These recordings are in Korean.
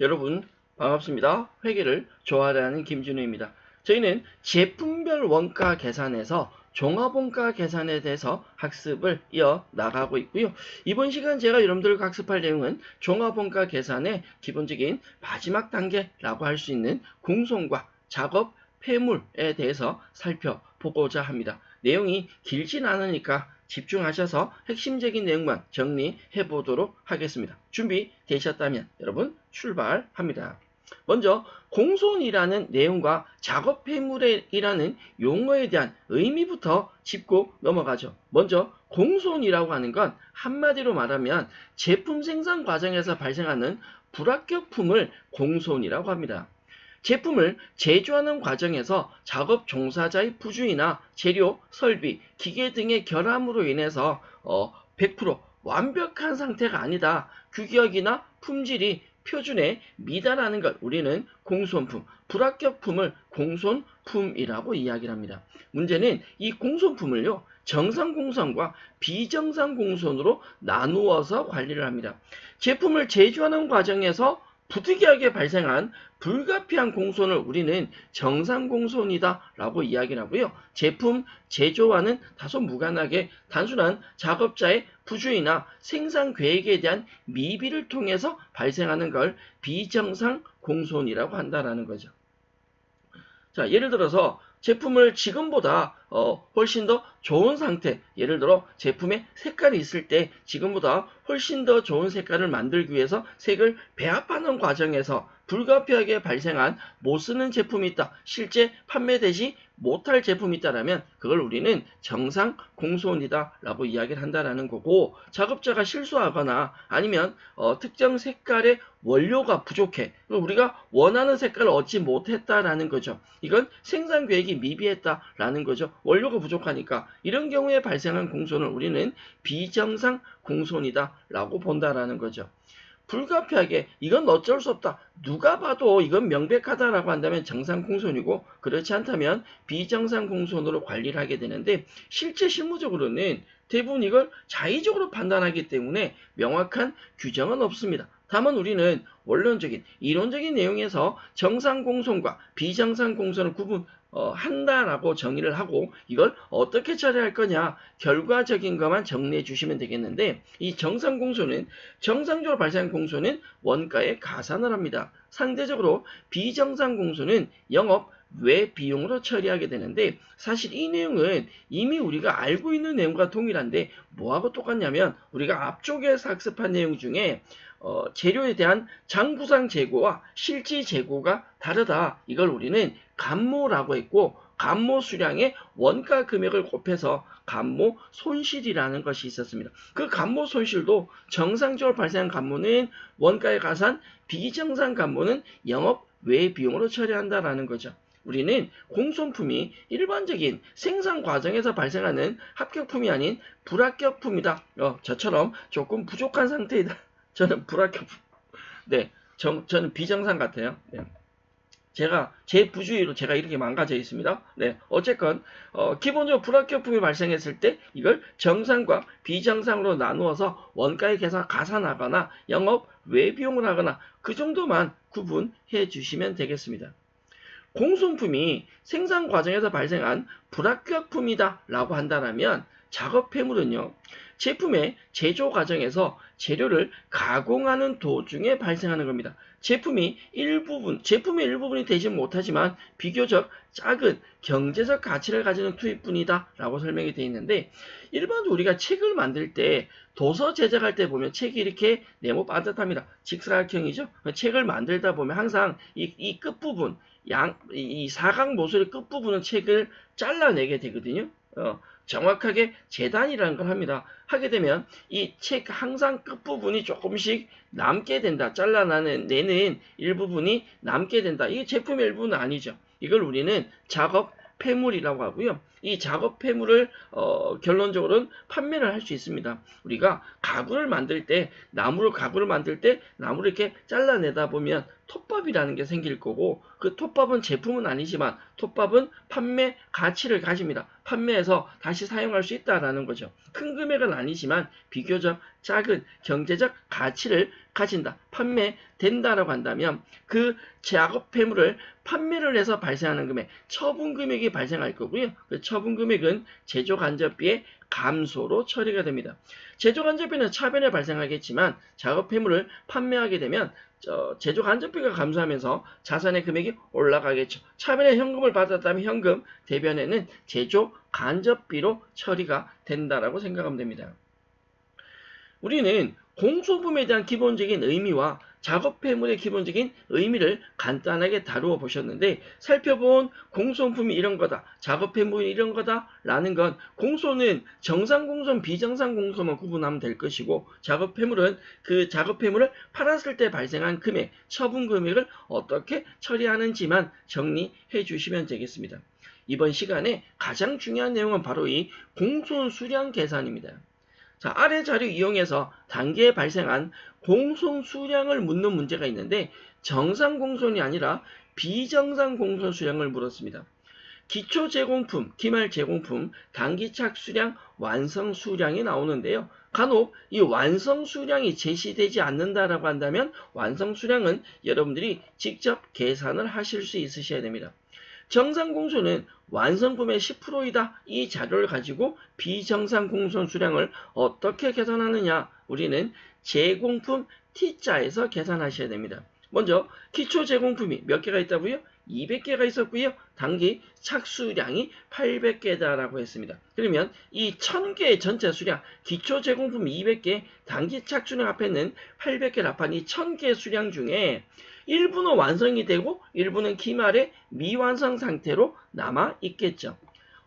여러분 반갑습니다. 회계를 좋아하는 김준우입니다. 저희는 제품별 원가 계산에서 종합원가 계산에 대해서 학습을 이어나가고 있고요. 이번 시간 제가 여러분들과 학습할 내용은 종합원가 계산의 기본적인 마지막 단계라고 할 수 있는 공손과 작업 폐물에 대해서 살펴보고자 합니다. 내용이 길진 않으니까 집중하셔서 핵심적인 내용만 정리해 보도록 하겠습니다. 준비되셨다면 여러분 출발합니다. 먼저 공손이라는 내용과 작업 폐물이라는 용어에 대한 의미부터 짚고 넘어가죠. 먼저 공손이라고 하는 건 한마디로 말하면 제품 생산 과정에서 발생하는 불합격품을 공손이라고 합니다. 제품을 제조하는 과정에서 작업 종사자의 부주의나 재료, 설비, 기계 등의 결함으로 인해서 100% 완벽한 상태가 아니다. 규격이나 품질이 표준에 미달하는 것 우리는 공손품, 불합격품을 공손품이라고 이야기를 합니다. 문제는 이 공손품을요. 정상공손과 비정상공손으로 나누어서 관리를 합니다. 제품을 제조하는 과정에서 부득이하게 발생한 불가피한 공손을 우리는 정상공손이다 라고 이야기를 하고요. 제품 제조와는 다소 무관하게 단순한 작업자의 부주의나 생산 계획에 대한 미비를 통해서 발생하는 걸 비정상공손이라고 한다라는 거죠. 자, 예를 들어서 제품을 지금보다 훨씬 더 좋은 상태, 예를 들어 제품에 색깔이 있을 때 지금보다 훨씬 더 좋은 색깔을 만들기 위해서 색을 배합하는 과정에서 불가피하게 발생한 못 쓰는 제품이 있다. 실제 판매되지 못할 제품이 있다라면 그걸 우리는 정상 공손이다 라고 이야기를 한다라는 거고, 작업자가 실수하거나 아니면 특정 색깔의 원료가 부족해 우리가 원하는 색깔을 얻지 못했다라는 거죠. 이건 생산 계획이 미비했다라는 거죠. 원료가 부족하니까 이런 경우에 발생한 공손을 우리는 비정상 공손이다 라고 본다라는 거죠. 불가피하게 이건 어쩔 수 없다. 누가 봐도 이건 명백하다라고 한다면 정상 공손이고, 그렇지 않다면 비정상 공손으로 관리를 하게 되는데, 실제 실무적으로는 대부분 이걸 자의적으로 판단하기 때문에 명확한 규정은 없습니다. 다만 우리는 원론적인 이론적인 내용에서 정상 공손과 비정상 공손을 한다라고 정의를 하고, 이걸 어떻게 처리할 거냐 결과적인 것만 정리해 주시면 되겠는데, 이 정상 공손은 정상적으로 발생한 공손은 원가에 가산을 합니다. 상대적으로 비정상 공손은 영업 외 비용으로 처리하게 되는데, 사실 이 내용은 이미 우리가 알고 있는 내용과 동일한데 뭐하고 똑같냐면, 우리가 앞쪽에서 학습한 내용 중에 재료에 대한 장부상 재고와 실지 재고가 다르다. 이걸 우리는 감모라고 했고, 감모 수량의 원가 금액을 곱해서 감모 손실이라는 것이 있었습니다. 그 감모 손실도 정상적으로 발생한 감모는 원가에 가산, 비정상 감모는 영업 외 비용으로 처리한다라는 거죠. 우리는 공손품이 일반적인 생산 과정에서 발생하는 합격품이 아닌 불합격품이다. 저처럼 조금 부족한 상태이다. 저는 불합격품. 네, 저는 비정상 같아요. 네. 제 부주의로 제가 이렇게 망가져 있습니다. 네, 어쨌건 기본적으로 불합격품이 발생했을 때 이걸 정상과 비정상으로 나누어서 원가에 가산하거나 영업 외비용을 하거나 그 정도만 구분해 주시면 되겠습니다. 공손품이 생산 과정에서 발생한 불합격품이다 라고 한다면, 작업 폐물은요, 제품의 제조 과정에서 재료를 가공하는 도중에 발생하는 겁니다. 제품의 일부분이 되지 못하지만 비교적 작은 경제적 가치를 가지는 투입분이다 라고 설명이 되어 있는데, 일반적으로 우리가 책을 만들 때 도서 제작할 때 보면 책이 이렇게 네모 반듯합니다. 직사각형이죠. 책을 만들다 보면 항상 이 끝부분, 이 사각 모서리 끝부분은 책을 잘라내게 되거든요. 정확하게 재단이라는 걸 합니다. 하게 되면 이 책 항상 끝부분이 조금씩 남게 된다. 내는 일부분이 남게 된다. 이게 제품의 일부는 아니죠. 이걸 우리는 작업 폐물이라고 하고요. 이 작업 폐물을 결론적으로는 판매를 할 수 있습니다. 우리가 가구를 만들 때, 가구를 만들 때 나무를 이렇게 잘라내다 보면 톱밥이라는 게 생길 거고, 그 톱밥은 제품은 아니지만 톱밥은 판매 가치를 가집니다. 판매해서 다시 사용할 수 있다라는 거죠. 큰 금액은 아니지만 비교적 작은 경제적 가치를 가진다, 판매된다라고 한다면 그 작업 폐물을 판매를 해서 발생하는 금액, 처분 금액이 발생할 거고요. 그 처분 금액은 제조 간접비의 감소로 처리가 됩니다. 제조 간접비는 차변에 발생하겠지만 작업 폐물을 판매하게 되면 제조 간접비가 감소하면서 자산의 금액이 올라가겠죠. 차변에 현금을 받았다면 현금, 대변에는 제조 간접비로 처리가 된다라고 생각하면 됩니다. 우리는 공소품에 대한 기본적인 의미와 작업 폐물의 기본적인 의미를 간단하게 다루어 보셨는데, 살펴본 공소품이 이런 거다, 작업 폐물이 이런 거다 라는 건, 공소는 정상 공소, 비정상 공소만 구분하면 될 것이고, 작업 폐물은 그 작업 폐물을 팔았을 때 발생한 금액, 처분 금액을 어떻게 처리하는지만 정리해 주시면 되겠습니다. 이번 시간에 가장 중요한 내용은 바로 이 공손 수량 계산입니다. 자, 아래 자료 이용해서 단계에 발생한 공손 수량을 묻는 문제가 있는데, 정상 공손이 아니라 비정상 공손 수량을 물었습니다. 기초 제공품, 기말 제공품, 단기 착수량, 완성 수량이 나오는데요. 간혹 이 완성 수량이 제시되지 않는다라고 한다면 완성 수량은 여러분들이 직접 계산을 하실 수 있으셔야 됩니다. 정상 공소는 완성품의 10%이다. 이 자료를 가지고 비정상 공소 수량을 어떻게 계산하느냐? 우리는 제공품 T자에서 계산하셔야 됩니다. 먼저 기초 제공품이 몇 개가 있다고요? 200개가 있었고요. 단기 착수량이 800개다라고 했습니다. 그러면 이 1000개의 전체 수량, 기초 제공품 200개, 단기 착수량 앞에 있는 800개를 합한 이 1000개 수량 중에 일부는 완성이 되고 일부는 기말의 미완성 상태로 남아 있겠죠.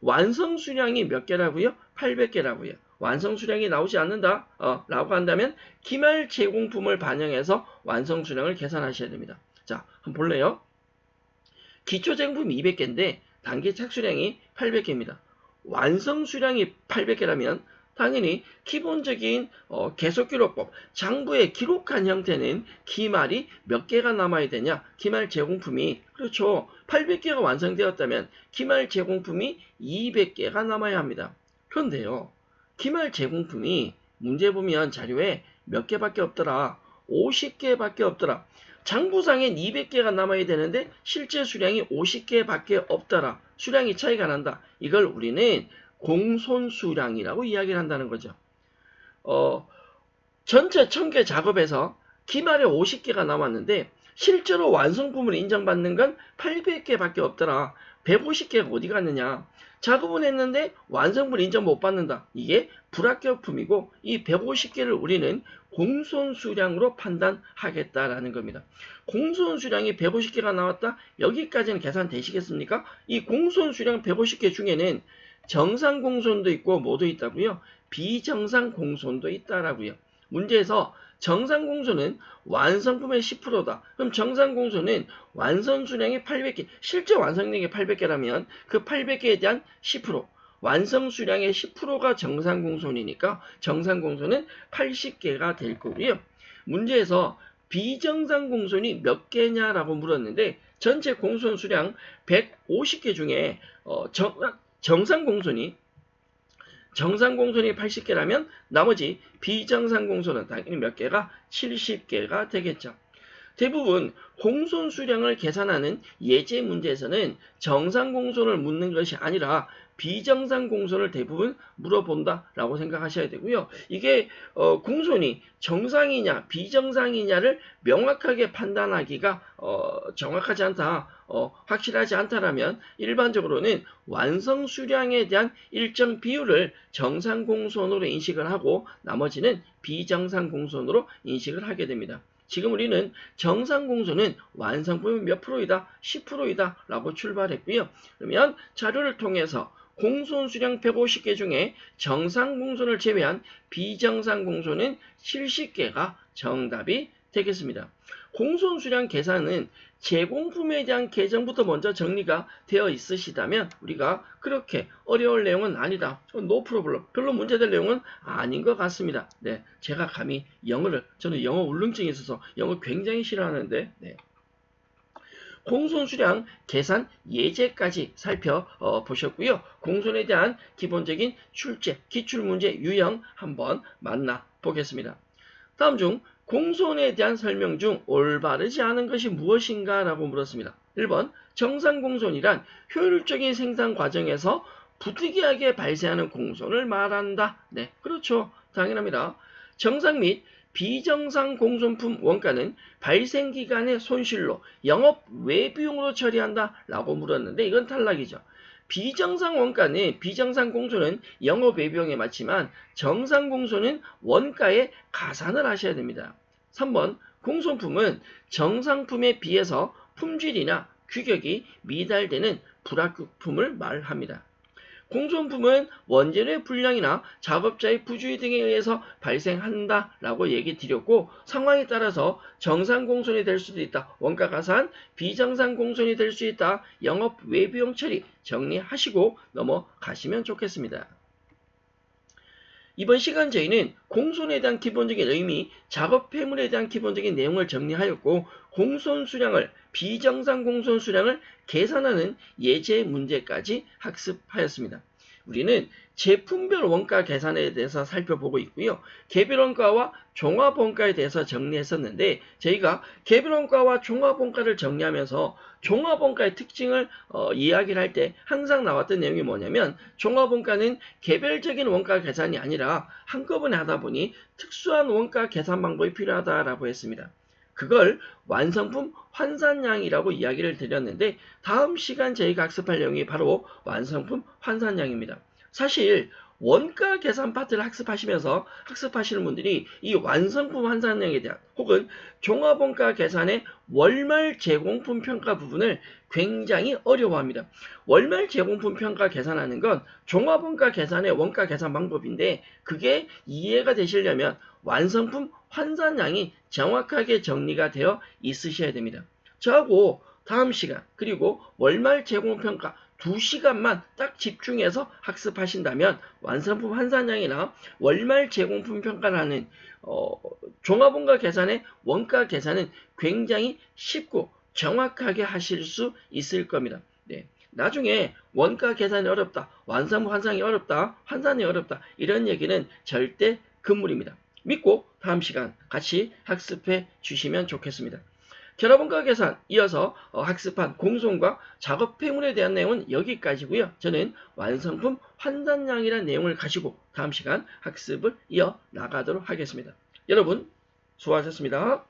완성 수량이 몇 개라고요? 800개라고요. 완성 수량이 나오지 않는다 라고 한다면 기말 제공품을 반영해서 완성 수량을 계산하셔야 됩니다. 자, 한번 볼래요? 기초 제공품 200개인데 단기 착수량이 800개입니다. 완성 수량이 800개라면 당연히 기본적인 계속기록법, 장부에 기록한 형태는 기말이 몇 개가 남아야 되냐? 기말 제공품이, 그렇죠, 800개가 완성되었다면 기말 제공품이 200개가 남아야 합니다. 그런데요, 기말 제공품이 문제 보면 자료에 몇 개밖에 없더라. 50개밖에 없더라. 장부상엔 200개가 남아야 되는데 실제 수량이 50개밖에 없더라. 수량이 차이가 난다. 이걸 우리는 공손수량이라고 이야기를 한다는 거죠. 전체 1000개 작업에서 기말에 50개가 남았는데 실제로 완성품을 인정받는 건 800개밖에 없더라. 150개가 어디 갔느냐. 작업은 했는데 완성품을 인정 못 받는다. 이게 불합격품이고 이 150개를 우리는 공손수량으로 판단하겠다라는 겁니다. 공손수량이 150개가 나왔다. 여기까지는 계산되시겠습니까? 이 공손수량 150개 중에는 정상 공손도 있고 뭐도 있다고요? 비정상 공손도 있다라고요. 문제에서 정상 공손은 완성품의 10%다. 그럼 정상 공손은 완성 수량이 800개, 실제 완성량이 800개라면 그 800개에 대한 10%, 완성 수량의 10%가 정상 공손이니까 정상 공손은 80개가 될 거고요. 문제에서 비정상 공손이 몇 개냐라고 물었는데 전체 공손 수량 150개 중에 정상 공손이 80개라면 나머지 비정상 공손은 당연히 몇 개가? 70개가 되겠죠. 대부분 공손 수량을 계산하는 예제 문제에서는 정상 공손을 묻는 것이 아니라 비정상 공손을 대부분 물어본다라고 생각하셔야 되고요. 이게 공손이 정상이냐 비정상이냐를 명확하게 판단하기가 정확하지 않다, 확실하지 않다라면 일반적으로는 완성 수량에 대한 일정 비율을 정상 공손으로 인식을 하고 나머지는 비정상 공손으로 인식을 하게 됩니다. 지금 우리는 정상 공손은 완성품이 몇 프로이다? 10%이다 라고 출발했고요. 그러면 자료를 통해서 공손 수량 150개 중에 정상 공손을 제외한 비정상 공손은 70개가 정답이 되겠습니다. 공손 수량 계산은 제공품에 대한 계정부터 먼저 정리가 되어 있으시다면 우리가 그렇게 어려울 내용은 아니다. 노 프로블럼. 별로 문제될 내용은 아닌 것 같습니다. 네, 제가 감히 저는 영어 울렁증이 있어서 영어 굉장히 싫어하는데, 네. 공손 수량 계산 예제까지 살펴보셨고요. 공손에 대한 기본적인 출제, 기출문제 유형 한번 만나 보겠습니다. 다음 중 공손에 대한 설명 중 올바르지 않은 것이 무엇인가 라고 물었습니다. 1번 정상 공손이란 효율적인 생산 과정에서 부득이하게 발생하는 공손을 말한다. 네, 그렇죠. 당연합니다. 정상 및 비정상 공손품 원가는 발생 기간의 손실로 영업 외비용으로 처리한다 라고 물었는데 이건 탈락이죠. 비정상 원가는 비정상 공손은 영업 외비용에 맞지만 정상 공손은 원가에 가산을 하셔야 됩니다. 3번 공손품은 정상품에 비해서 품질이나 규격이 미달되는 불합격품을 말합니다. 공손품은 원재료의 불량이나 작업자의 부주의 등에 의해서 발생한다 라고 얘기 드렸고 상황에 따라서 정상 공손이 될 수도 있다. 원가 가산, 비정상 공손이 될 수 있다. 영업 외비용 처리 정리하시고 넘어가시면 좋겠습니다. 이번 시간 저희는 공손에 대한 기본적인 의미, 작업 폐물에 대한 기본적인 내용을 정리하였고 공손 수량을 비정상 공손 수량을 계산하는 예제 문제까지 학습하였습니다. 우리는 제품별 원가 계산에 대해서 살펴보고 있고요. 개별 원가와 종합 원가에 대해서 정리했었는데 저희가 개별 원가와 종합 원가를 정리하면서 종합 원가의 특징을 이야기를 할 때 항상 나왔던 내용이 뭐냐면 종합 원가는 개별적인 원가 계산이 아니라 한꺼번에 하다 보니 특수한 원가 계산 방법이 필요하다라고 했습니다. 그걸 완성품 환산량이라고 이야기를 드렸는데 다음 시간 저희가 학습할 내용이 바로 완성품 환산량입니다. 사실 원가 계산 파트를 학습하시면서 학습하시는 분들이 이 완성품 환산량에 대한 혹은 종합원가 계산의 월말 제공품 평가 부분을 굉장히 어려워합니다. 월말 제공품 평가 계산하는 건 종합원가 계산의 원가 계산 방법인데 그게 이해가 되시려면 완성품 환산량이 정확하게 정리가 되어 있으셔야 됩니다. 저하고 다음 시간 그리고 월말 제공평가 2시간만 딱 집중해서 학습하신다면 완성품 환산량이나 월말 제공품 평가라는 종합원가 계산의 원가 계산은 굉장히 쉽고 정확하게 하실 수 있을 겁니다. 네. 나중에 원가 계산이 어렵다, 완성품 환산이 어렵다, 환산이 어렵다 이런 얘기는 절대 금물입니다. 믿고 다음 시간 같이 학습해 주시면 좋겠습니다. 결합원가 계산 이어서 학습한 공손과 작업 폐물에 대한 내용은 여기까지고요. 저는 완성품 환산량이라는 내용을 가지고 다음 시간 학습을 이어 나가도록 하겠습니다. 여러분 수고하셨습니다.